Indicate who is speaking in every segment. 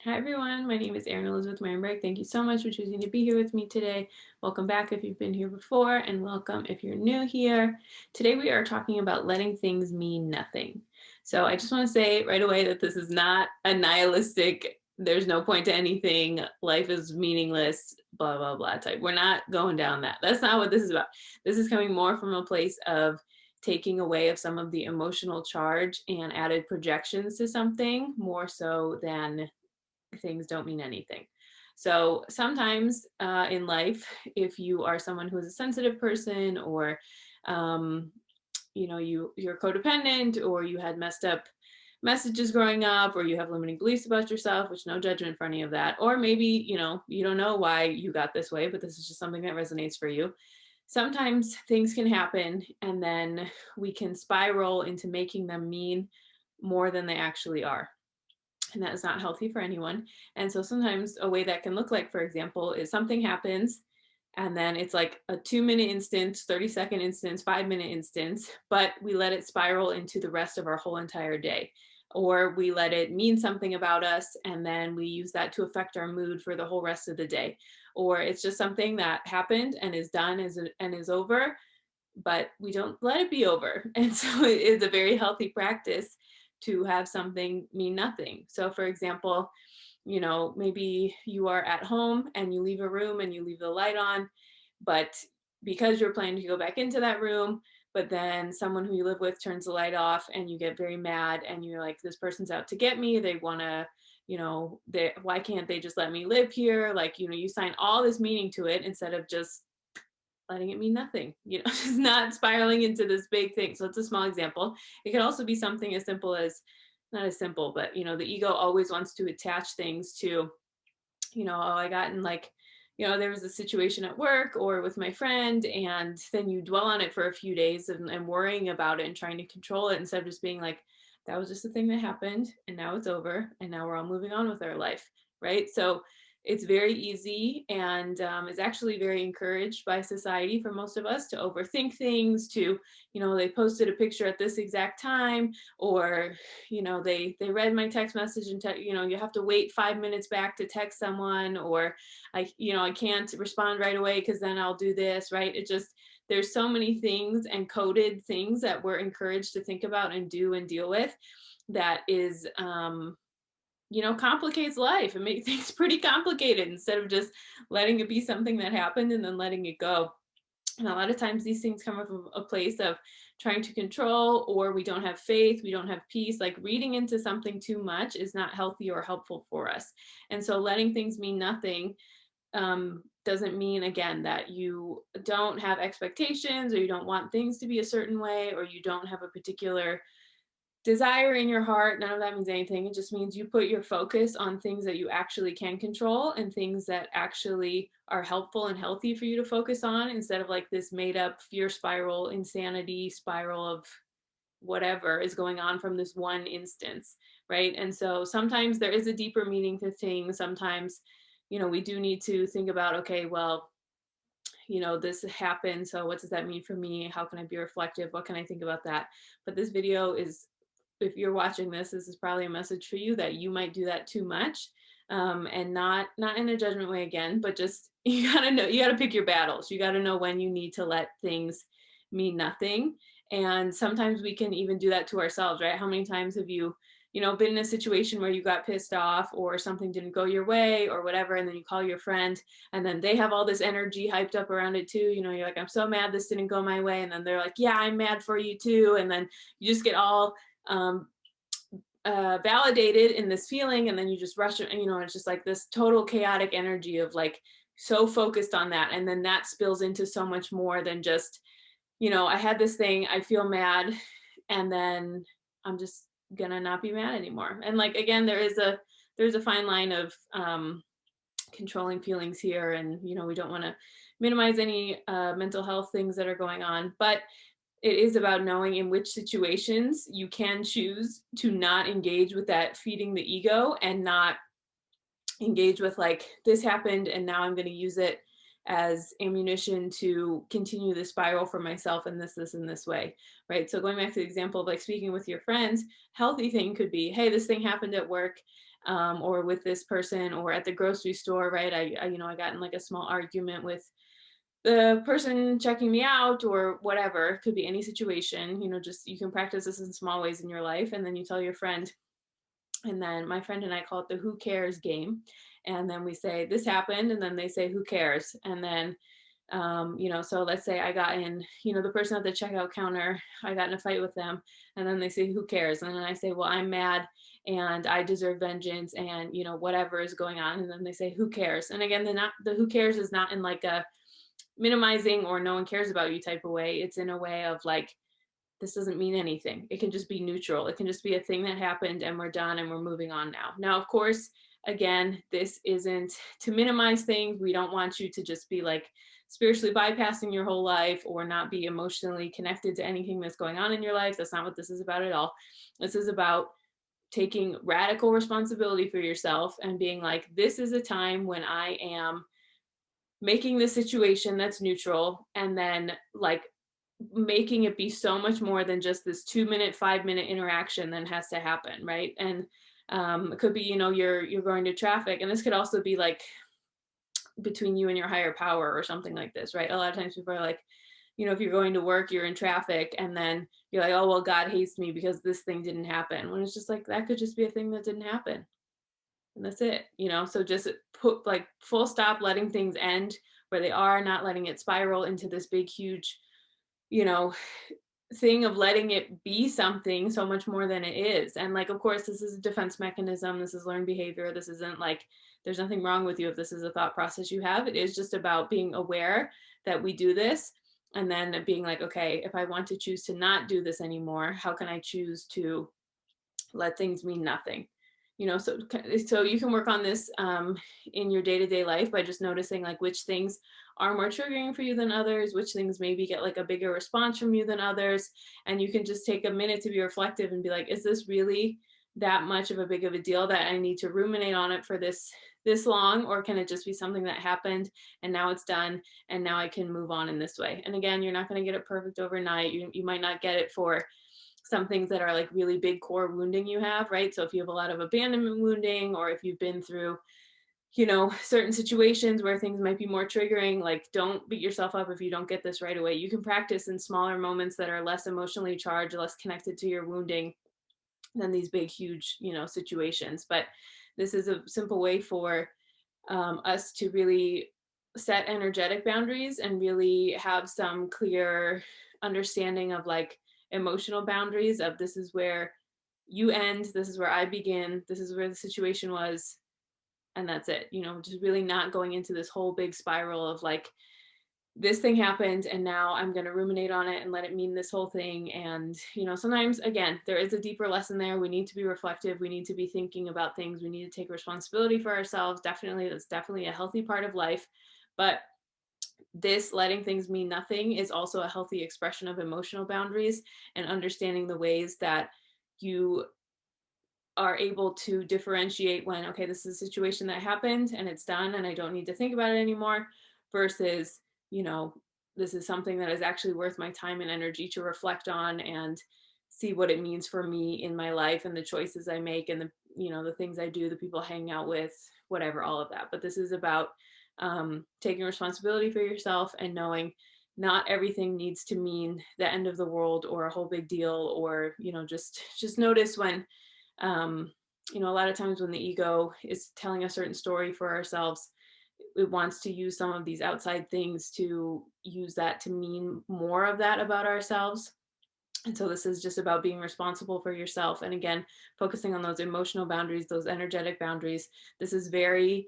Speaker 1: Hi everyone, my name is Erin Elizabeth Meyerberg. Thank you so much for choosing to be here with me today. Welcome back if you've been here before, and welcome if you're new here. Today we are talking about letting things mean nothing. So I just want to say right away that this is not a nihilistic, there's no point to anything, life is meaningless, blah, blah, blah type. We're not going down that. That's not what this is about. This is coming more from a place of taking away of some of the emotional charge and added projections to something more so than things don't mean anything. So sometimes in life, if you are someone who is a sensitive person, or um, you're codependent, or you had messed up messages growing up, or you have limiting beliefs about yourself, which no judgment for any of that, or maybe you don't know why you got this way, but this is just something that resonates for you. Sometimes things can happen, and then we can spiral into making them mean more than they actually are, and that is not healthy for anyone. And so sometimes a way that can look like, for example, is something happens and then it's like a 2-minute instance, 30-second instance, 5-minute instance, but we let it spiral into the rest of our whole entire day. Or we let it mean something about us and then we use that to affect our mood for the whole rest of the day. Or it's just something that happened and is done and is over, but we don't let it be over. And so it is a very healthy practice to have something mean nothing. So, for example, maybe you are at home and you leave a room and you leave the light on, but because you're planning to go back into that room, but then someone who you live with turns the light off and you get very mad and you're like, this person's out to get me. They want to, why can't they just let me live here? Like, you sign all this meaning to it instead of just letting it mean nothing, just not spiraling into this big thing. So it's a small example. It could also be something as simple as, not as simple, but the ego always wants to attach things to, oh, I got in like, there was a situation at work or with my friend, and then you dwell on it for a few days and worrying about it and trying to control it instead of just being like, that was just a thing that happened and now it's over and now we're all moving on with our life, right? So it's very easy, and is actually very encouraged by society for most of us to overthink things, to, they posted a picture at this exact time, or they read my text message and you have to wait 5 minutes back to text someone, or I can't respond right away because then I'll do this, right? It just, there's so many things and coded things that we're encouraged to think about and do and deal with, that is complicates life and make things pretty complicated instead of just letting it be something that happened and then letting it go. And a lot of times these things come from a place of trying to control, or we don't have faith, we don't have peace. Like, reading into something too much is not healthy or helpful for us. And so letting things mean nothing doesn't mean, again, that you don't have expectations or you don't want things to be a certain way or you don't have a particular desire in your heart. None of that means anything. It just means you put your focus on things that you actually can control and things that actually are helpful and healthy for you to focus on, instead of like this made up fear spiral, insanity spiral of whatever is going on from this one instance, right? And so sometimes there is a deeper meaning to things. Sometimes, we do need to think about, okay, well, this happened, so what does that mean for me? How can I be reflective? What can I think about that? But this video is, if you're watching this is probably a message for you that you might do that too much, and not in a judgment way again, but just you gotta know, you gotta pick your battles. You gotta know when you need to let things mean nothing. And sometimes we can even do that to ourselves, right? How many times have you been in a situation where you got pissed off or something didn't go your way or whatever, and then you call your friend and then they have all this energy hyped up around it too. You're like, I'm so mad this didn't go my way, and then they're like, yeah, I'm mad for you too, and then you just get all um, validated in this feeling, and then you just rush it, and it's just like this total chaotic energy of like so focused on that, and then that spills into so much more than just, I had this thing, I feel mad, and then I'm just gonna not be mad anymore. And like, again, there's a fine line of controlling feelings here, and we don't want to minimize any mental health things that are going on, but it is about knowing in which situations you can choose to not engage with that feeding the ego, and not engage with like, this happened and now I'm going to use it as ammunition to continue the spiral for myself in this and this way, right? So going back to the example of like speaking with your friends, healthy thing could be, hey, this thing happened at work, or with this person, or at the grocery store, right? I got in like a small argument with the person checking me out or whatever. It could be any situation, just you can practice this in small ways in your life. And then you tell your friend, and then my friend and I call it the who cares game. And then we say, this happened. And then they say, who cares? And then, so let's say I got in, the person at the checkout counter, I got in a fight with them. And then they say, who cares? And then I say, well, I'm mad and I deserve vengeance and, whatever is going on. And then they say, who cares? And again, the who cares is not in like a minimizing or no one cares about you type of way. It's in a way of like, this doesn't mean anything. It can just be neutral. It can just be a thing that happened and we're done and we're moving on now. Now, of course, again, this isn't to minimize things. We don't want you to just be like spiritually bypassing your whole life or not be emotionally connected to anything that's going on in your life. That's not what this is about at all. This is about taking radical responsibility for yourself and being like, this is a time when I am making the situation that's neutral and then like making it be so much more than just this 2 minute 5 minute interaction that has to happen, right? And it could be, you're going to traffic, and this could also be like between you and your higher power or something like this, right? A lot of times people are like, if you're going to work, you're in traffic, and then you're like, oh well, God hates me because this thing didn't happen, when it's just like that could just be a thing that didn't happen, and that's it. So just put like full stop, letting things end where they are, not letting it spiral into this big huge you know thing of letting it be something so much more than it is. And like, of course, this is a defense mechanism. This is learned behavior. This isn't like there's nothing wrong with you if this is a thought process you have. It is just about being aware that we do this, and then being like, okay, if I want to choose to not do this anymore, how can I choose to let things mean nothing? So you can work on this in your day-to-day life by just noticing like which things are more triggering for you than others, which things maybe get like a bigger response from you than others. And you can just take a minute to be reflective and be like, is this really that much of a big of a deal that I need to ruminate on it for this long? Or can it just be something that happened and now it's done and now I can move on in this way? And again, you're not going to get it perfect overnight. You might not get it for some things that are like really big core wounding you have, right? So if you have a lot of abandonment wounding, or if you've been through, certain situations where things might be more triggering, like don't beat yourself up if you don't get this right away. You can practice in smaller moments that are less emotionally charged, less connected to your wounding than these big, huge, situations. But this is a simple way for us to really set energetic boundaries and really have some clear understanding of like emotional boundaries of this is where you end, this is where I begin, this is where the situation was, and that's it. Just really not going into this whole big spiral of like this thing happened and now I'm going to ruminate on it and let it mean this whole thing. And sometimes again there is a deeper lesson there. We need to be reflective, we need to be thinking about things, we need to take responsibility for ourselves. Definitely, that's definitely a healthy part of life. But this letting things mean nothing is also a healthy expression of emotional boundaries and understanding the ways that you are able to differentiate when, okay, this is a situation that happened and it's done and I don't need to think about it anymore, versus, this is something that is actually worth my time and energy to reflect on and see what it means for me in my life and the choices I make and the things I do, the people I hang out with, whatever, all of that. But this is about taking responsibility for yourself and knowing not everything needs to mean the end of the world or a whole big deal, or just notice when a lot of times when the ego is telling a certain story for ourselves, it wants to use some of these outside things to use that to mean more of that about ourselves. And so this is just about being responsible for yourself. And again, focusing on those emotional boundaries, those energetic boundaries. This is very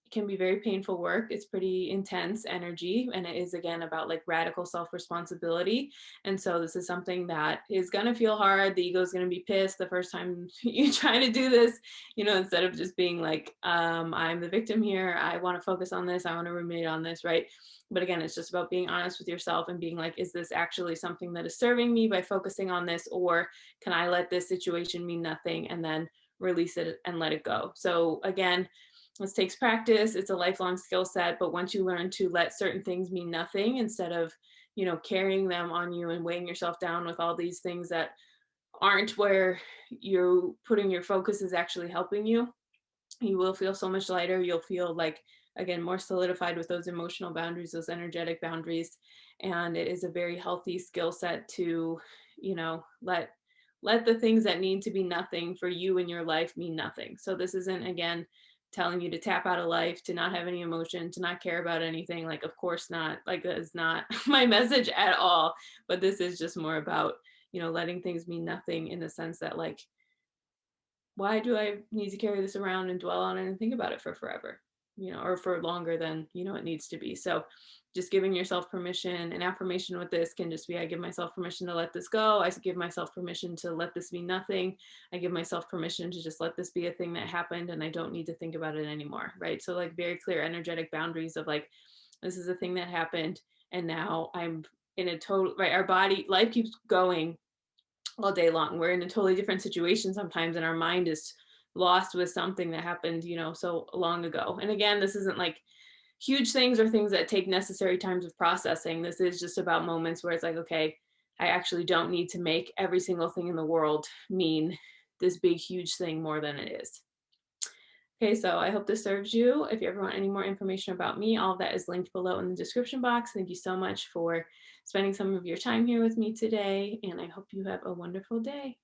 Speaker 1: can be very painful work. It's pretty intense energy. And it is, again, about like radical self-responsibility. And so this is something that is going to feel hard. The ego is going to be pissed the first time you try to do this, instead of just being like, I'm the victim here. I want to focus on this. I want to ruminate on this, right? But again, it's just about being honest with yourself and being like, is this actually something that is serving me by focusing on this? Or can I let this situation mean nothing and then release it and let it go? So again, this takes practice. It's a lifelong skill set. But once you learn to let certain things mean nothing, instead of, carrying them on you and weighing yourself down with all these things that aren't where you're putting your focus is actually helping you, you will feel so much lighter. You'll feel like, again, more solidified with those emotional boundaries, those energetic boundaries. And it is a very healthy skill set to, let the things that need to be nothing for you in your life mean nothing. So this isn't, again, telling you to tap out of life, to not have any emotion, to not care about anything. Like, of course not. Like, that is not my message at all. But this is just more about, letting things mean nothing in the sense that, like, why do I need to carry this around and dwell on it and think about it for forever, or for longer than, it needs to be. So just giving yourself permission, and affirmation with this can just be, I give myself permission to let this go. I give myself permission to let this be nothing. I give myself permission to just let this be a thing that happened and I don't need to think about it anymore. Right. So like very clear energetic boundaries of like, this is a thing that happened. And now I'm in a total, right. Our body, life keeps going all day long. We're in a totally different situation sometimes, and our mind is lost with something that happened, so long ago. And again, this isn't like huge things or things that take necessary times of processing. This is just about moments where it's like, okay, I actually don't need to make every single thing in the world mean this big, huge thing more than it is. Okay, so I hope this serves you. If you ever want any more information about me, all of that is linked below in the description box. Thank you so much for spending some of your time here with me today, and I hope you have a wonderful day.